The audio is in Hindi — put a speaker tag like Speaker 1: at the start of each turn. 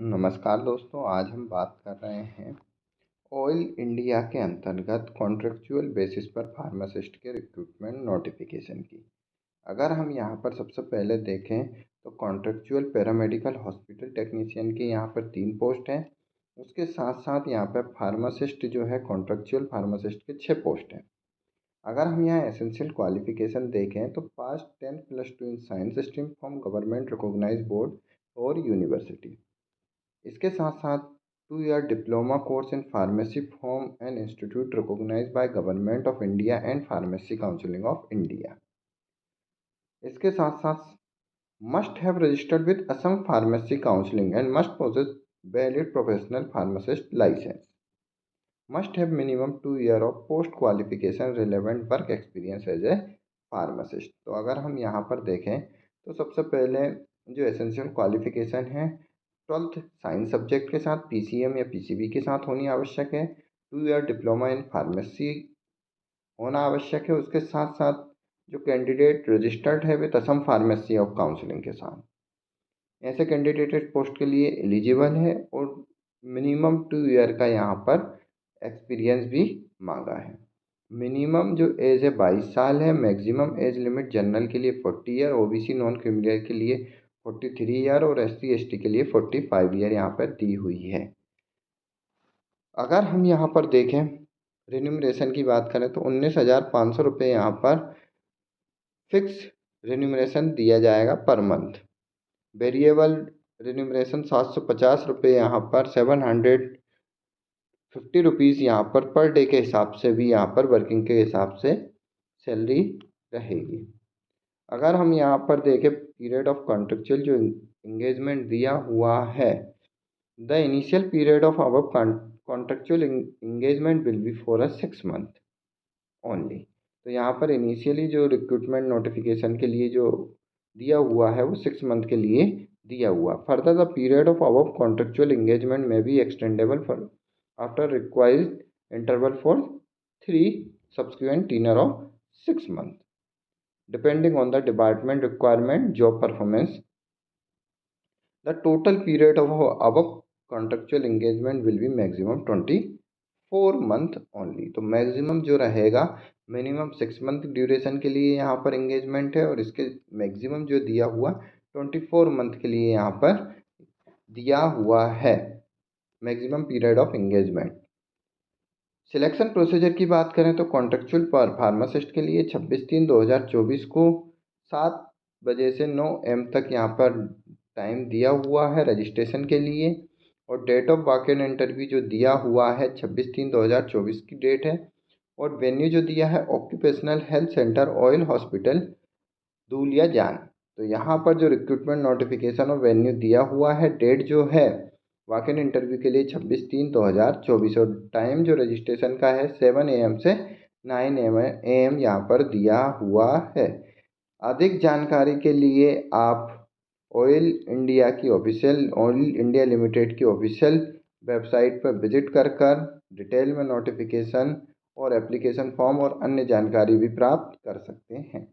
Speaker 1: नमस्कार दोस्तों, आज हम बात कर रहे हैं ऑयल इंडिया के अंतर्गत कॉन्ट्रेक्चुअल बेसिस पर फार्मासिस्ट के रिक्रूटमेंट नोटिफिकेशन की। अगर हम यहाँ पर सबसे पहले देखें तो कॉन्ट्रेक्चुअल पैरामेडिकल हॉस्पिटल टेक्नीशियन की यहाँ पर 3 पोस्ट हैं। उसके साथ साथ यहाँ पर फार्मासिस्ट जो है कॉन्ट्रेक्चुअल फार्मासिस्ट के 6 पोस्ट हैं। अगर हम यहाँ एसेंशियल क्वालिफिकेशन देखें तो pass 10+2 in science stream from government recognised board और यूनिवर्सिटी। इसके साथ साथ 2 year diploma course in pharmacy from an institute recognised by government of India and pharmacy council of India. इसके साथ साथ must have registered with Assam pharmacy councilling and must possess valid professional pharmacist licence. Must have minimum 2 year of post qualification relevant work experience as a pharmacist. तो अगर हम यहाँ पर देखें तो सबसे पहले जो एसेंशियल क्वालिफिकेशन है 12th साइंस सब्जेक्ट के साथ PCM या PCB के साथ होनी आवश्यक है। 2 ईयर डिप्लोमा इन फार्मेसी होना आवश्यक है। उसके साथ साथ जो कैंडिडेट रजिस्टर्ड है with Assam pharmacy of counselling के साथ, ऐसे कैंडिडेट इस पोस्ट के लिए एलिजिबल है और मिनिमम 2 ईयर का यहाँ पर एक्सपीरियंस भी मांगा है। मिनिमम जो एज है 22 साल है। मैक्सिमम एज लिमिट जनरल के लिए 40 ईयर, OBC नॉन क्रिमिनल के लिए 43 ईयर और SC ST के लिए 45 ईयर यहाँ पर दी हुई है। अगर हम यहाँ पर देखें रिन्यूमरेशन की बात करें तो 19,500 रुपये यहाँ पर फिक्स रिन्यूमरेशन दिया जाएगा पर मंथ। वेरिएबल रिन्यूमरेशन 750 रुपये यहाँ पर 750 रुपीज़ यहाँ पर डे के हिसाब से भी यहाँ पर वर्किंग के हिसाब से सैलरी रहेगी। अगर हम यहाँ पर देखें पीरियड ऑफ कॉन्ट्रेक्चुअल जो इंगेजमेंट दिया हुआ है, the initial period of above contractual engagement will be for 6 month only. तो यहाँ पर इनिशियली जो रिक्रूटमेंट नोटिफिकेशन के लिए जो दिया हुआ है वो 6 मंथ के लिए दिया हुआ। Further the period of above contractual engagement में be extendable for after required interval for 3 subsequent tenure of 6 months depending on the department requirement job performance. The total period of above contractual engagement will be maximum 24 month only। तो मैक्सिमम जो रहेगा मिनिमम 6 मंथ ड्यूरेशन के लिए यहाँ पर एंगेजमेंट है और इसके मैक्सिमम जो दिया हुआ 24 मंथ के लिए यहाँ पर दिया हुआ है maximum period of engagement. Selection procedure की बात करें तो कॉन्ट्रेक्चुअल पर फार्मासिस्ट के लिए 26/3/2024 को 7 बजे से 9 AM तक यहाँ पर टाइम दिया हुआ है रजिस्ट्रेशन के लिए। और date of walk in interview जो दिया हुआ है 26/3/2024 की डेट है। और वेन्यू जो दिया है occupational health centre oil hospital Duliajan. तो यहाँ पर जो रिक्रूटमेंट नोटिफिकेशन और वेन्यू दिया हुआ है, डेट जो है वॉक इन इंटरव्यू के लिए 26/3/2024 और टाइम जो रजिस्ट्रेशन का है 7 AM से 9 AM यहाँ पर दिया हुआ है। अधिक जानकारी के लिए आप ऑयल इंडिया लिमिटेड की ऑफिशियल वेबसाइट पर विजिट कर डिटेल में नोटिफिकेशन और एप्लीकेशन फॉर्म और अन्य जानकारी भी प्राप्त कर सकते हैं।